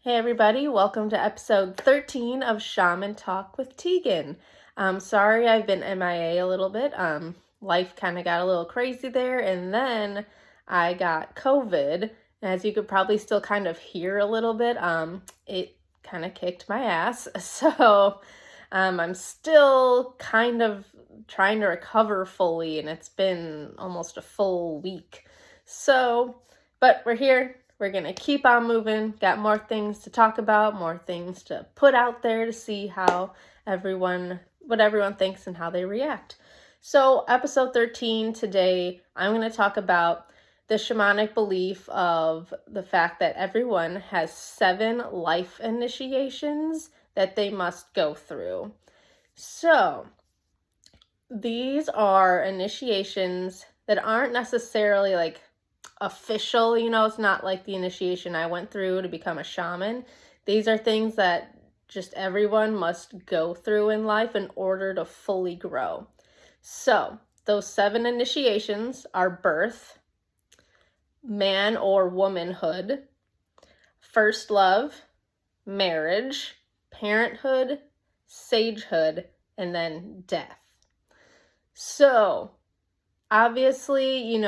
Hey everybody, welcome to episode 13 of Shaman Talk with Tegan. Sorry I've been MIA a little bit. Life kind of got a little crazy there, and then I got COVID. As you could probably still kind of hear a little bit, it kind of kicked my ass. So I'm still kind of trying to recover fully, and it's been almost a full week. But we're here. We're going to keep on moving. Got more things to talk about, more things to put out there to see what everyone thinks and how they react. So, episode 13 today, I'm going to talk about the shamanic belief of the fact that everyone has 7 life initiations that they must go through. So, these are initiations that aren't necessarily like official, it's not like the initiation I went through to become a shaman. These are things that just everyone must go through in life in order to fully grow. So, those 7 initiations are birth, man or womanhood, first love, marriage, parenthood, sagehood, and then death. So, obviously,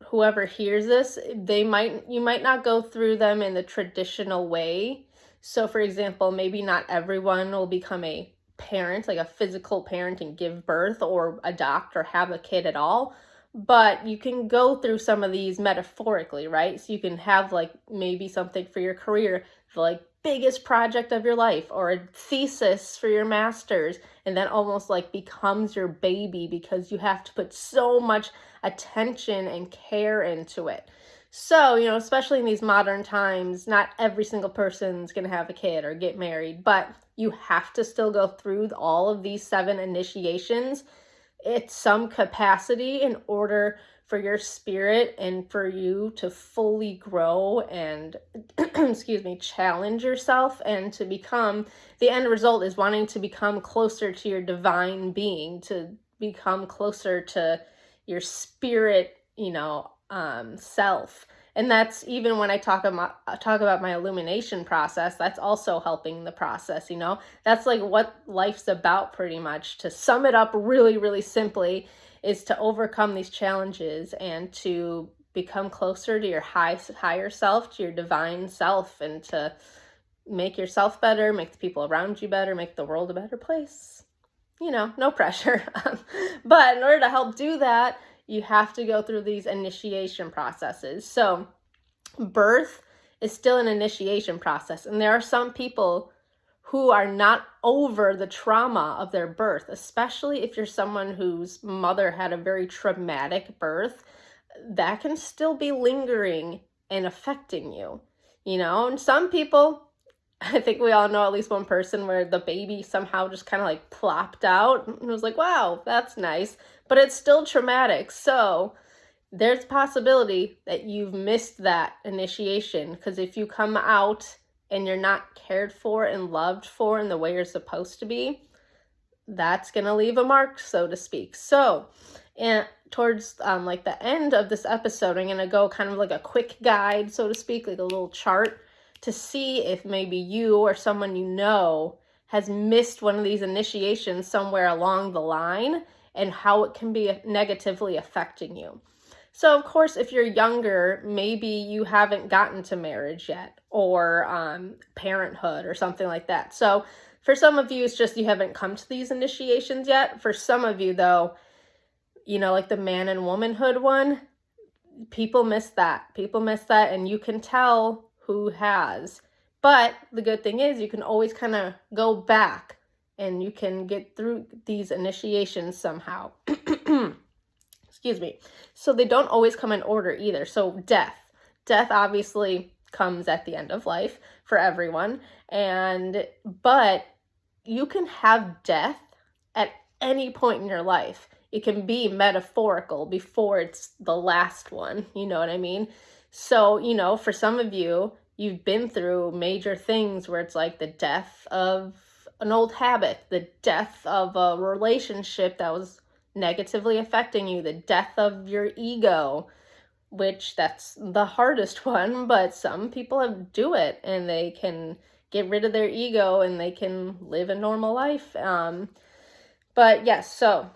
whoever hears this, you might not go through them in the traditional way. So for example, maybe not everyone will become a parent, like a physical parent, and give birth or adopt or have a kid at all. But you can go through some of these metaphorically, right? So you can have like maybe something for your career, the like biggest project of your life, or a thesis for your master's, and then almost like becomes your baby because you have to put so much attention and care into it. So, especially in these modern times, not every single person's going to have a kid or get married, but you have to still go through all of these 7 initiations at some capacity in order for your spirit and for you to fully grow and, challenge yourself and to become, the end result is wanting to become closer to your divine being, to become closer to your spirit, self. And that's even when I talk about my illumination process, that's also helping the process, That's like what life's about pretty much. To sum it up really, really simply, is to overcome these challenges and to become closer to your higher self, to your divine self, and to make yourself better, make the people around you better, make the world a better place. No pressure. But in order to help do that, you have to go through these initiation processes. So birth is still an initiation process. And there are some people who are not over the trauma of their birth, especially if you're someone whose mother had a very traumatic birth. That can still be lingering and affecting you, And some people, I think we all know at least one person where the baby somehow just kind of like plopped out and was like, wow, that's nice, but it's still traumatic. So there's a possibility that you've missed that initiation, because if you come out and you're not cared for and loved for in the way you're supposed to be, that's going to leave a mark, so to speak. So, and towards like the end of this episode, I'm going to go kind of like a quick guide, so to speak, like a little chart to see if maybe you or someone you know has missed one of these initiations somewhere along the line and how it can be negatively affecting you. So, of course, if you're younger, maybe you haven't gotten to marriage yet or parenthood or something like that. So, for some of you, it's just you haven't come to these initiations yet. For some of you, though, like the man and womanhood one, people miss that. And you can tell who has. But the good thing is you can always kind of go back and you can get through these initiations somehow. Excuse me. So they don't always come in order either. So death obviously comes at the end of life for everyone. But you can have death at any point in your life. It can be metaphorical before it's the last one. You know what I mean? So, for some of you, you've been through major things where it's like the death of an old habit, the death of a relationship that was negatively affecting you, the death of your ego, which that's the hardest one, but some people do it and they can get rid of their ego and they can live a normal life. But yes, so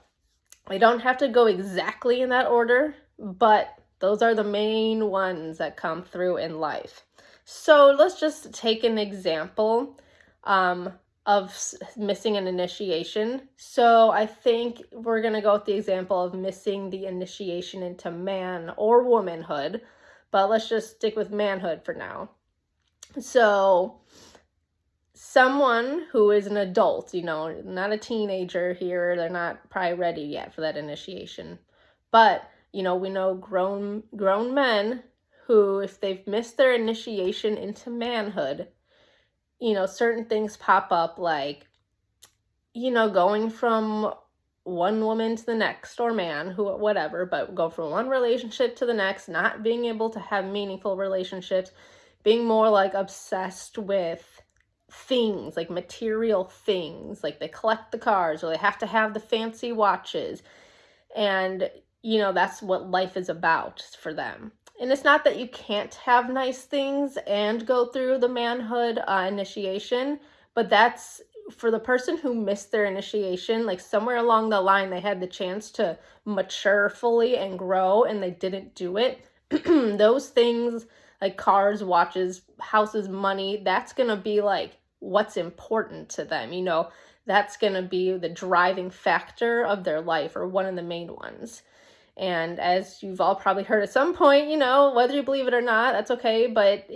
I don't have to go exactly in that order, but those are the main ones that come through in life. So let's just take an example of missing an initiation. So I think we're going to go with the example of missing the initiation into man or womanhood, but let's just stick with manhood for now. So someone who is an adult, not a teenager here, they're not probably ready yet for that initiation. But, we know grown men who, if they've missed their initiation into manhood, certain things pop up like, going from one woman to the next, or man, whatever, but go from one relationship to the next, not being able to have meaningful relationships, being more like obsessed with things, like material things, like they collect the cars or they have to have the fancy watches. And, that's what life is about for them. And it's not that you can't have nice things and go through the manhood initiation, but that's for the person who missed their initiation, like somewhere along the line, they had the chance to mature fully and grow and they didn't do it. Those things like cars, watches, houses, money, that's going to be like what's important to them. That's going to be the driving factor of their life, or one of the main ones. And as you've all probably heard at some point, whether you believe it or not, that's okay, but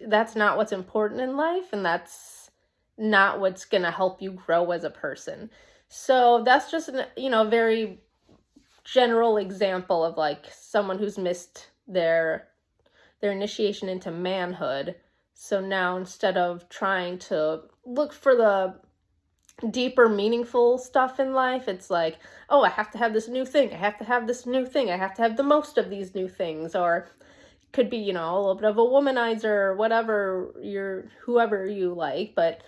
that's not what's important in life, and that's not what's going to help you grow as a person. So that's just a very general example of like someone who's missed their initiation into manhood. So now instead of trying to look for the deeper, meaningful stuff in life, it's like, oh, I have to have this new thing. I have to have this new thing. I have to have the most of these new things. Or it could be, a little bit of a womanizer, whatever whoever you like, but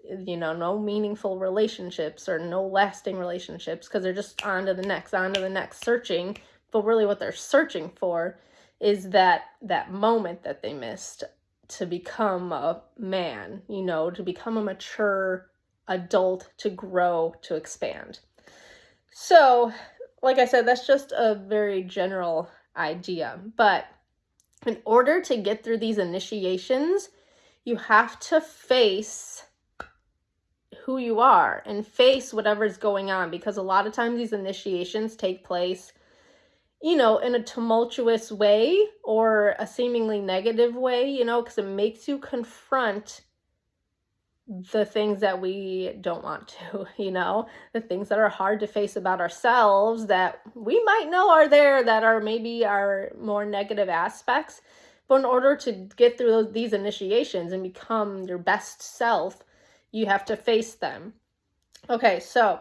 no meaningful relationships or no lasting relationships, because they're just on to the next, searching. But really what they're searching for is that moment that they missed to become a man, to become a mature adult, to grow, to expand. So, like I said, that's just a very general idea. But in order to get through these initiations, you have to face who you are and face whatever's going on, because a lot of times these initiations take place in a tumultuous way or a seemingly negative way, because it makes you confront the things that we don't want to, the things that are hard to face about ourselves that we might know are there, that are maybe our more negative aspects. But in order to get through these initiations and become your best self, you have to face them. Okay, so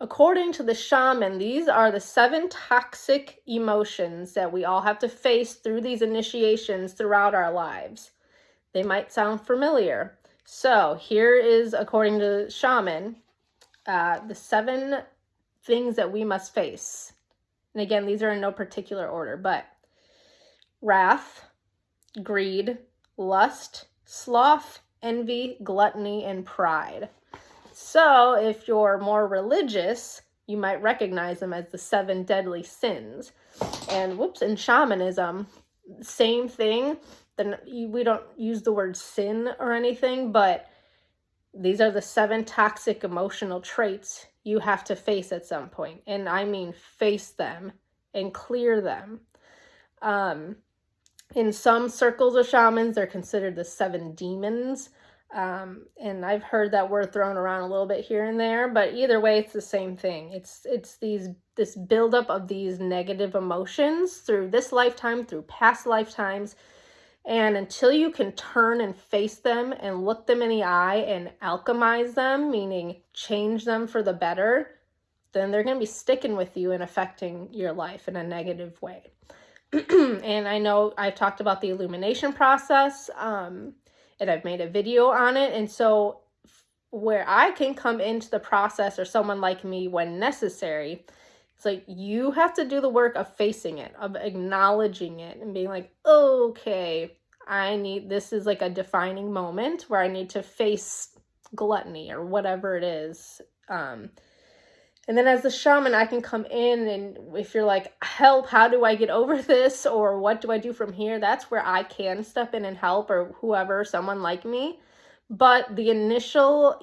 according to the shaman, these are the 7 toxic emotions that we all have to face through these initiations throughout our lives. They might sound familiar. So here is, according to the shaman, the 7 things that we must face. And again, these are in no particular order, but wrath, greed, lust, sloth, envy, gluttony, and pride. So if you're more religious, you might recognize them as the 7 deadly sins. And in shamanism, same thing. Then we don't use the word sin or anything, but these are the 7 toxic emotional traits you have to face at some point. And I mean face them and clear them. In some circles of shamans, they're considered the 7 demons. And I've heard that word thrown around a little bit here and there, but either way, it's the same thing. It's this buildup of these negative emotions through this lifetime, through past lifetimes. And until you can turn and face them and look them in the eye and alchemize them, meaning change them for the better, then they're going to be sticking with you and affecting your life in a negative way. And I know I've talked about the illumination process, and I've made a video on it. And so where I can come into the process, or someone like me when necessary, It's like you have to do the work of facing it, of acknowledging it and being like, okay, this is like a defining moment where I need to face gluttony or whatever it is. And then as the shaman, I can come in, and if you're like, help, how do I get over this? Or what do I do from here? That's where I can step in and help, or whoever, someone like me. But the initial,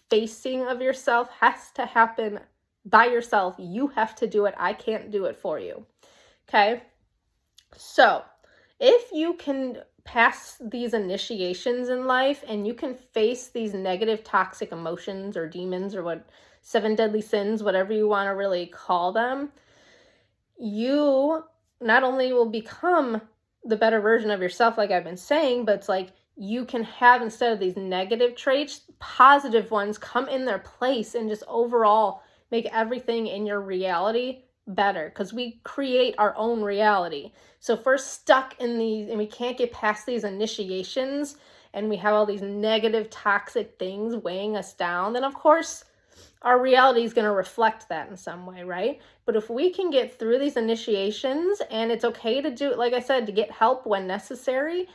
facing of yourself has to happen by yourself. You have to do it. I can't do it for you. Okay? So if you can pass these initiations in life and you can face these negative toxic emotions or demons or 7 deadly sins, whatever you want to really call them, you not only will become the better version of yourself, like I've been saying, but it's like you can have, instead of these negative traits, positive ones come in their place and just overall make everything in your reality better, because we create our own reality. So if we're stuck in these and we can't get past these initiations and we have all these negative toxic things weighing us down, then of course our reality is going to reflect that in some way, right? But if we can get through these initiations, and it's okay to do, like I said, to get help when necessary,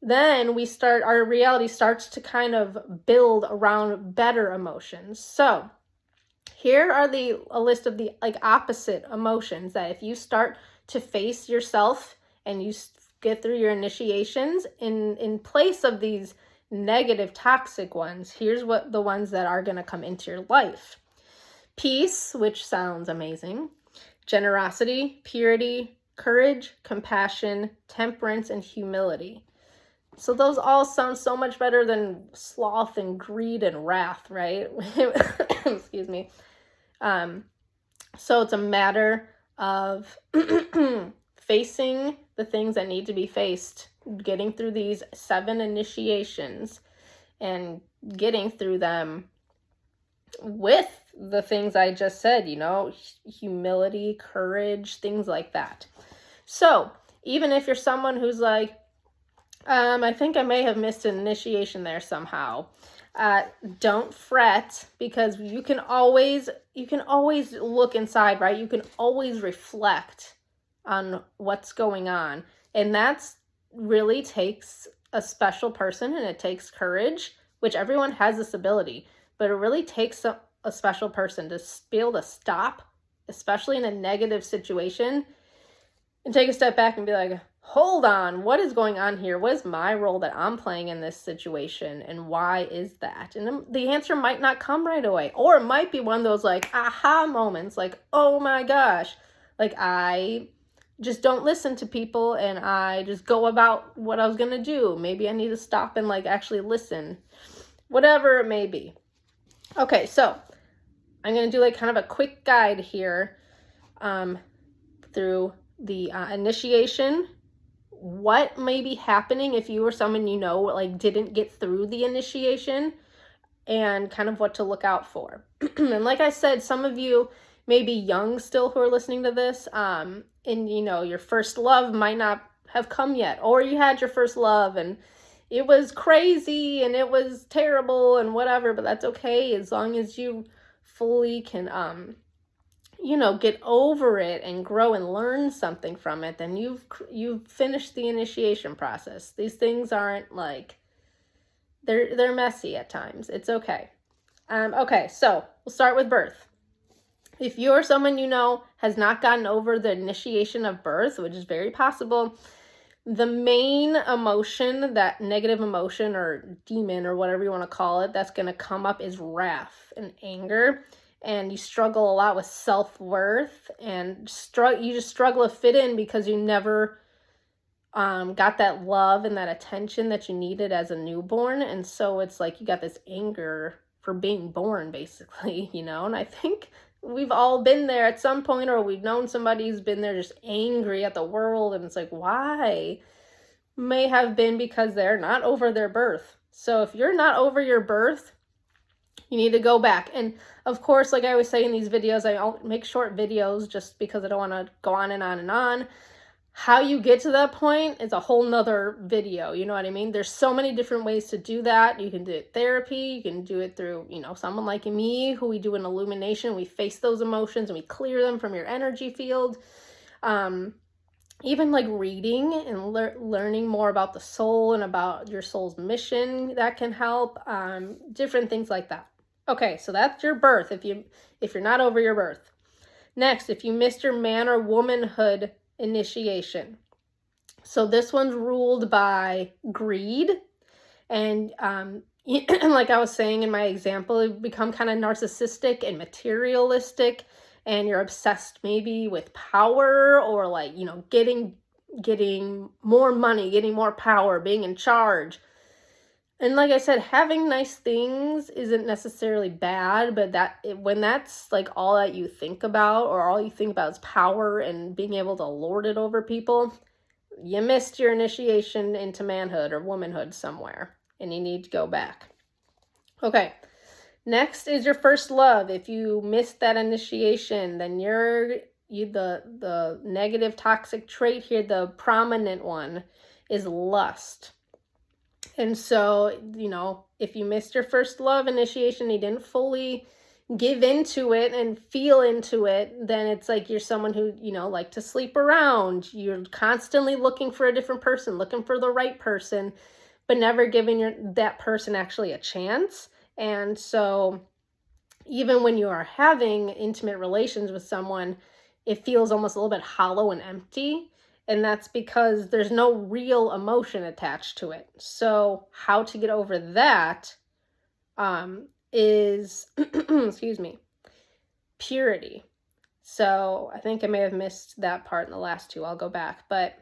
then our reality starts to kind of build around better emotions. So here are a list of the opposite emotions that if you start to face yourself and you get through your initiations in place of these negative toxic ones, here's what the ones that are going to come into your life. Peace, which sounds amazing. Generosity, purity, courage, compassion, temperance, and humility. So those all sound so much better than sloth and greed and wrath, right? Excuse me. So it's a matter of facing the things that need to be faced, getting through these 7 initiations and getting through them with the things I just said, humility, courage, things like that. So even if you're someone who's like, I think I may have missed an initiation there somehow, don't fret, because you can always look inside, right? You can always reflect on what's going on. And that's really takes a special person, and it takes courage, which everyone has this ability, but it really takes a special person to be able to stop, especially in a negative situation, and take a step back and be like, hold on, what is going on here? What is my role that I'm playing in this situation, and why is that? And the answer might not come right away, or it might be one of those like aha moments, like, oh my gosh, like I just don't listen to people and I just go about what I was going to do. Maybe I need to stop and actually listen, whatever it may be. Okay, so I'm going to do kind of a quick guide here through the initiation, what may be happening if you or someone didn't get through the initiation, and kind of what to look out for. And like I said, some of you may be young still who are listening to this, and your first love might not have come yet, or you had your first love and it was crazy and it was terrible and whatever, but that's okay as long as you fully can get over it and grow and learn something from it. Then you've finished the initiation process. These things aren't they're messy at times. It's okay. Okay, so we'll start with birth. If you're someone has not gotten over the initiation of birth, which is very possible, the main emotion, that negative emotion or demon or whatever you want to call it, that's going to come up is wrath and anger. And you struggle a lot with self-worth, and you just struggle to fit in because you never got that love and that attention that you needed as a newborn. And so it's like you got this anger for being born, basically, and I think we've all been there at some point, or we've known somebody who's been there just angry at the world, and it's like, why? May have been because they're not over their birth. So if you're not over your birth, you need to go back. And of course, like I always say in these videos, I'll make short videos just because I don't want to go on and on and on. How you get to that point is a whole nother video, you know what I mean? There's so many different ways to do that. You can do it therapy, you can do it through, someone like me, who we do an illumination, we face those emotions and we clear them from your energy field. Even like reading and learning more about the soul and about your soul's mission, that can help. Different things like that. Okay, so that's your birth, if you're not over your birth. Next, if you missed your man or womanhood initiation. So this one's ruled by greed. And like I was saying in my example, you become kind of narcissistic and materialistic, and you're obsessed maybe with power, or like, getting more money, getting more power, being in charge. And like I said, having nice things isn't necessarily bad, but when that's like all that you think about, or all you think about is power and being able to lord it over people, you missed your initiation into manhood or womanhood somewhere, and you need to go back. Okay, next is your first love. If you missed that initiation, then the negative toxic trait here, the prominent one, is lust. And so, if you missed your first love initiation, you didn't fully give into it and feel into it, then it's like you're someone who, like to sleep around. You're constantly looking for a different person, looking for the right person, but never giving that person actually a chance. And so even when you are having intimate relations with someone, it feels almost a little bit hollow and empty. And that's because there's no real emotion attached to it. So how to get over that is, excuse me, purity. So I think I may have missed that part in the last two. I'll go back. But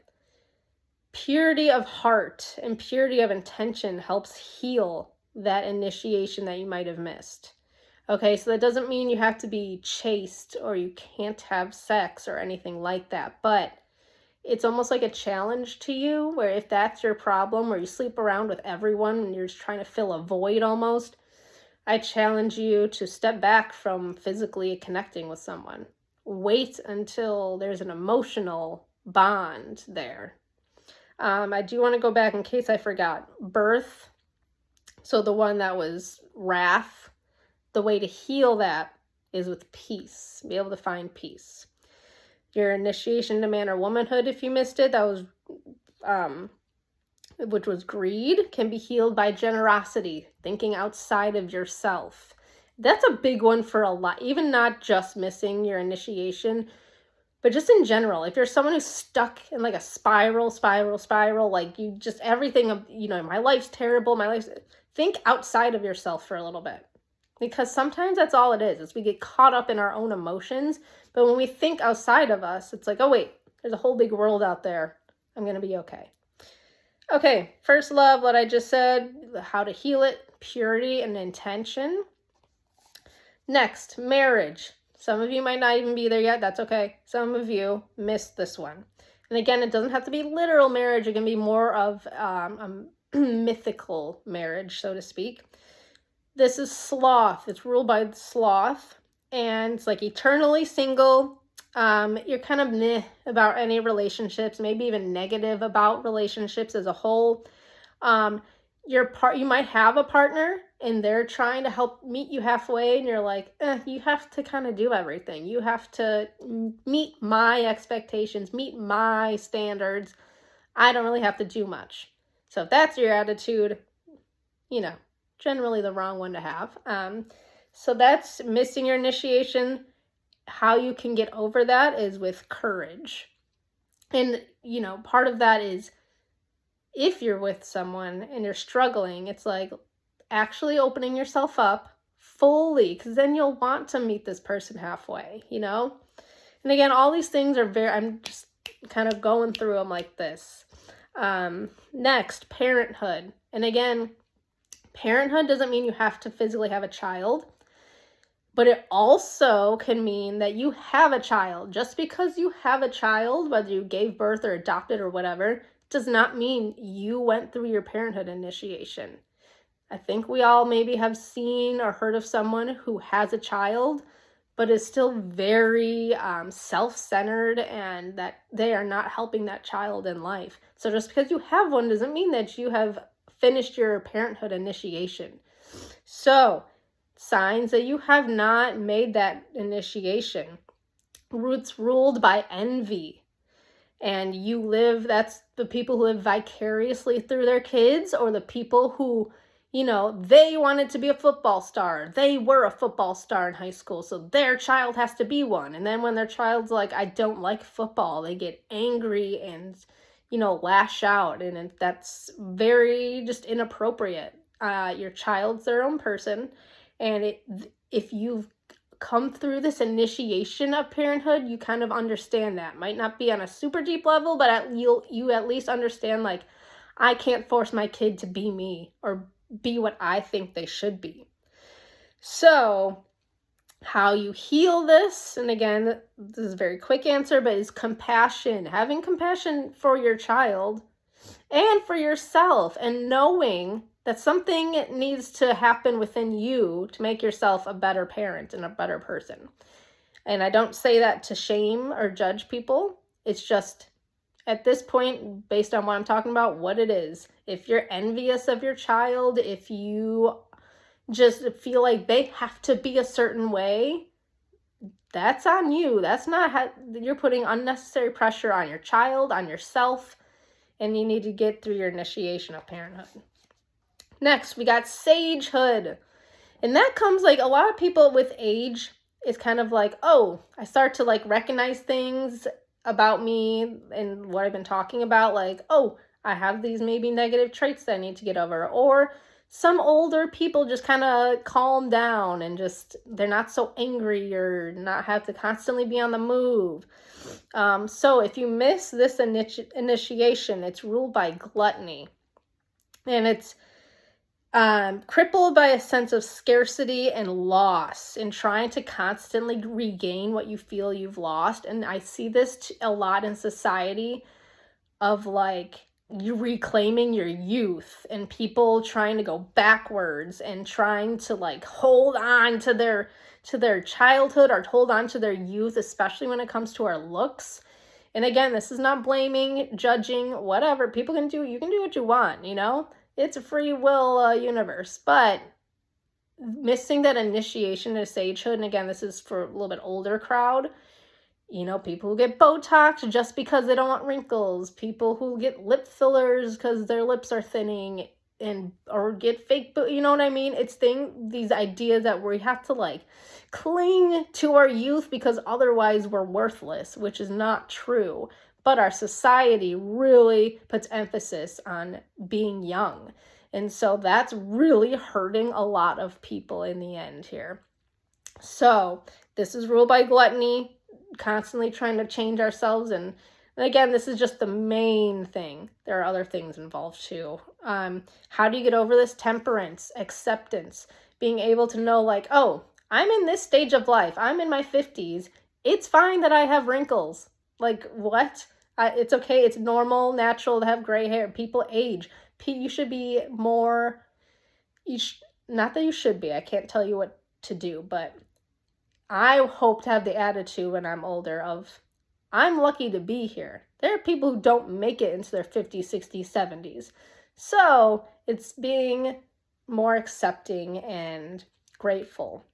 purity of heart and purity of intention helps heal that initiation that you might have missed. Okay, so that doesn't mean you have to be chaste or you can't have sex or anything like that. But it's almost like a challenge to you, where if that's your problem, where you sleep around with everyone and you're just trying to fill a void almost, I challenge you to step back from physically connecting with someone. Wait until there's an emotional bond there. I do want to go back in case I forgot. Birth, so the one that was wrath, the way to heal that is with peace. Be able to find peace. Your initiation to man or womanhood, if you missed it, that was, which was greed, can be healed by generosity, thinking outside of yourself. That's a big one for a lot, even not just missing your initiation, but just in general. If you're someone who's stuck in like a spiral, like you just, everything, my life's terrible, think outside of yourself for a little bit. Because sometimes that's all it is we get caught up in our own emotions. But when we think outside of us, it's like, oh wait, there's a whole big world out there. I'm going to be okay. Okay, first love, what I just said, how to heal it, purity and intention. Next, marriage. Some of you might not even be there yet. That's okay. Some of you missed this one. And again, it doesn't have to be literal marriage. It can be more of a mythical marriage, so to speak. This is sloth. It's ruled by sloth, and it's like eternally single. You're kind of meh about any relationships, maybe even negative about relationships as a whole. You might have a partner and they're trying to help meet you halfway, and you're like, you have to kind of do everything. You have to meet my expectations, meet my standards. I don't really have to do much. So if that's your attitude, generally the wrong one to have. So that's missing your initiation. How you can get over that is with courage. And, part of that is if you're with someone and you're struggling, it's like actually opening yourself up fully, because then you'll want to meet this person halfway, And again, all these things are I'm just kind of going through them like this. Next, parenthood. And again, parenthood doesn't mean you have to physically have a child, but it also can mean that you have a child. Just because you have a child, whether you gave birth or adopted or whatever, does not mean you went through your parenthood initiation. I think we all maybe have seen or heard of someone who has a child, but is still very self-centered, and that they are not helping that child in life. So just because you have one doesn't mean that you have finished your parenthood initiation. So signs that you have not made that initiation. Roots ruled by envy. And that's the people who live vicariously through their kids, or the people who, they wanted to be a football star. They were a football star in high school, so their child has to be one. And then when their child's like, I don't like football, they get angry and, lash out. And that's very just inappropriate. Your child's their own person. And if you've come through this initiation of parenthood, you kind of understand that. Might not be on a super deep level, but you at least understand, like, I can't force my kid to be me or be what I think they should be. So how you heal this, and again, this is a very quick answer, but is compassion. Having compassion for your child and for yourself, and knowing that something needs to happen within you to make yourself a better parent and a better person. And I don't say that to shame or judge people. It's just, at this point, based on what I'm talking about, what it is. If you're envious of your child, if you just feel like they have to be a certain way, that's on you. That's not how you're putting unnecessary pressure on your child, on yourself, and you need to get through your initiation of parenthood. Next, we got sagehood. And that comes, like, a lot of people with age is kind of like, oh, I start to, like, recognize things about me and what I've been talking about. Like, oh, I have these maybe negative traits that I need to get over. Or some older people just kind of calm down and just, they're not so angry or not have to constantly be on the move. So if you miss this initiation, it's ruled by gluttony. And it's crippled by a sense of scarcity and loss, and trying to constantly regain what you feel you've lost. And I see this a lot in society, of like, you reclaiming your youth and people trying to go backwards and trying to, like, hold on to their childhood or hold on to their youth, especially when it comes to our looks. And again, this is not blaming, judging, whatever. You can do what you want, It's a free will universe, but missing that initiation to sagehood, and again, this is for a little bit older crowd, people who get Botox just because they don't want wrinkles, people who get lip fillers because their lips are thinning, or get fake, you know what I mean? It's these ideas that we have to, like, cling to our youth because otherwise we're worthless, which is not true. But our society really puts emphasis on being young. And so that's really hurting a lot of people in the end here. So this is ruled by gluttony, constantly trying to change ourselves. And again, this is just the main thing. There are other things involved too. How do you get over this? Temperance, acceptance, being able to know, like, oh, I'm in this stage of life. I'm in my 50s. It's fine that I have wrinkles. Like, what? It's okay. It's normal, natural to have gray hair. People age. You should be more, not that you should be. I can't tell you what to do, but I hope to have the attitude when I'm older of, I'm lucky to be here. There are people who don't make it into their 50s, 60s, 70s. So it's being more accepting and grateful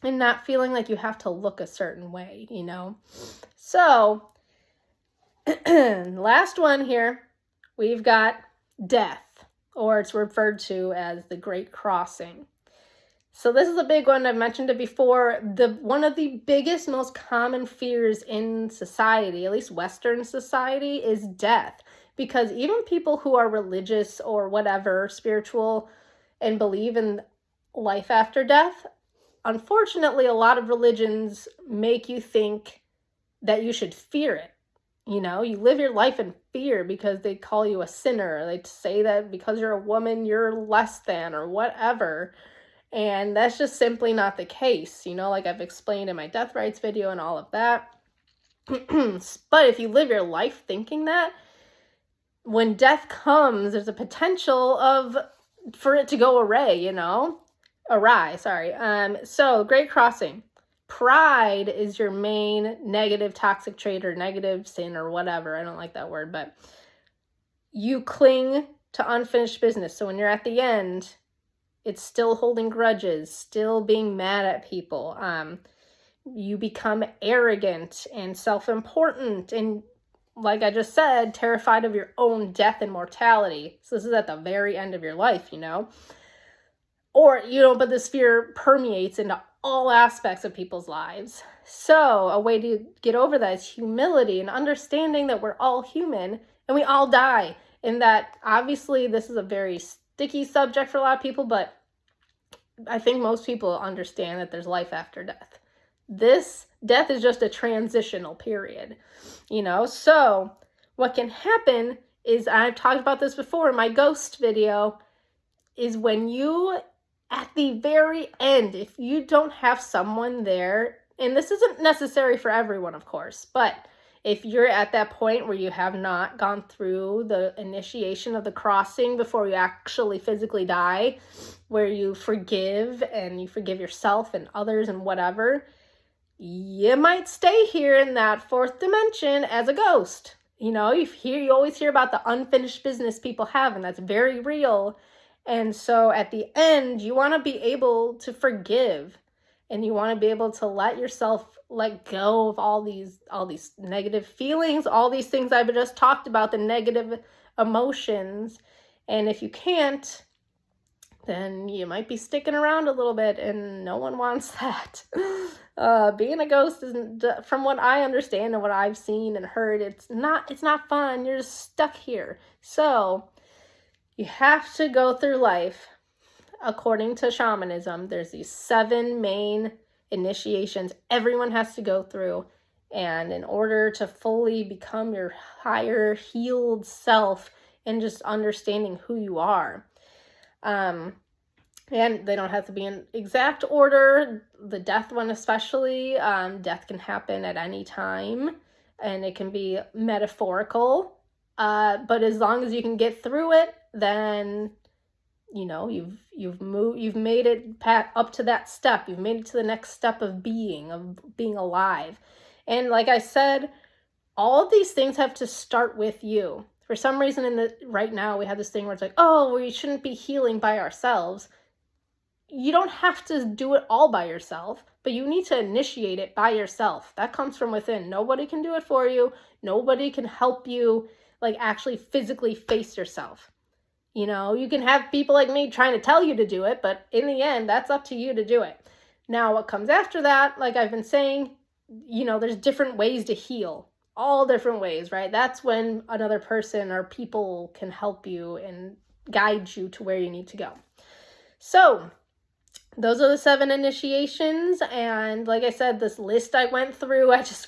and not feeling like you have to look a certain way, So last one here, we've got death, or it's referred to as the Great Crossing. So this is a big one. I've mentioned it before. One of the biggest, most common fears in society, at least Western society, is death. Because even people who are religious or whatever, spiritual, and believe in life after death, unfortunately, a lot of religions make you think that you should fear it. You live your life in fear because they call you a sinner. They say that because you're a woman, you're less than or whatever. And that's just simply not the case, like I've explained in my death rights video and all of that. But if you live your life thinking that, when death comes, there's a potential for it to go awry, So Great Crossing. pride is your main negative toxic trait or negative sin or whatever. I don't like that word, but you cling to unfinished business. So when you're at the end, it's still holding grudges, still being mad at people. You become arrogant and self-important and, like I just said, terrified of your own death and mortality. So this is at the very end of your life, Or, but this fear permeates into all aspects of people's lives. So a way to get over that is humility and understanding that we're all human and we all die. And that obviously this is a very sticky subject for a lot of people, but I think most people understand that there's life after death. This death is just a transitional period, So what can happen is, I've talked about this before in my ghost video, is when you, at the very end, if you don't have someone there, and this isn't necessary for everyone, of course, but if you're at that point where you have not gone through the initiation of the crossing before you actually physically die, where you forgive and you forgive yourself and others and whatever, you might stay here in that fourth dimension as a ghost. You always hear about the unfinished business people have, and that's very real. And so at the end, you want to be able to forgive, and you want to be able to let yourself let go of all these negative feelings, all these things I've just talked about, the negative emotions. And if you can't, then you might be sticking around a little bit, and no one wants that. Being a ghost isn't, from what I understand and what I've seen and heard, it's not fun. You're just stuck here. So you have to go through life. According to shamanism, there's these 7 main initiations everyone has to go through. And in order to fully become your higher healed self and just understanding who you are. And they don't have to be in exact order. The death one especially, death can happen at any time, and it can be metaphorical. But as long as you can get through it, then you've made it up to that step. You've made it to the next step of being alive. And like I said, all of these things have to start with you. For some reason right now we have this thing where it's like, oh, we shouldn't be healing by ourselves. You don't have to do it all by yourself, but you need to initiate it by yourself. That comes from within. Nobody can do it for you. Nobody can help you actually physically face yourself. You can have people like me trying to tell you to do it, but in the end, that's up to you to do it. Now, what comes after that, like I've been saying, there's different ways to heal. All different ways, right? That's when another person or people can help you and guide you to where you need to go. So those are the 7 initiations. And like I said, this list I just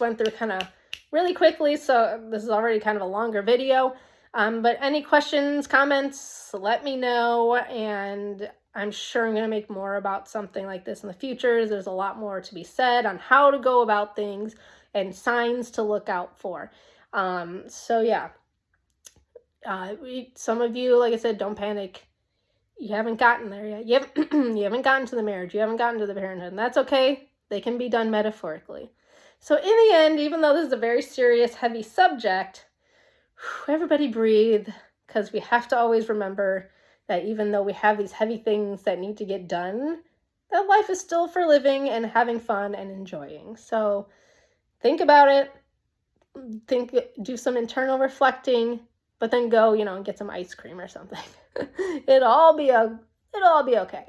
went through kind of really quickly. So this is already kind of a longer video. But any questions, comments, let me know. And I'm sure I'm going to make more about something like this in the future. There's a lot more to be said on how to go about things and signs to look out for. So yeah, some of you, like I said, don't panic. You haven't gotten there yet. You haven't gotten to the marriage. You haven't gotten to the parenthood, and that's okay. They can be done metaphorically. So in the end, even though this is a very serious, heavy subject, everybody breathe, because we have to always remember that even though we have these heavy things that need to get done, that life is still for living and having fun and enjoying. So think about it, do some internal reflecting, but then go, and get some ice cream or something. It'll all be okay.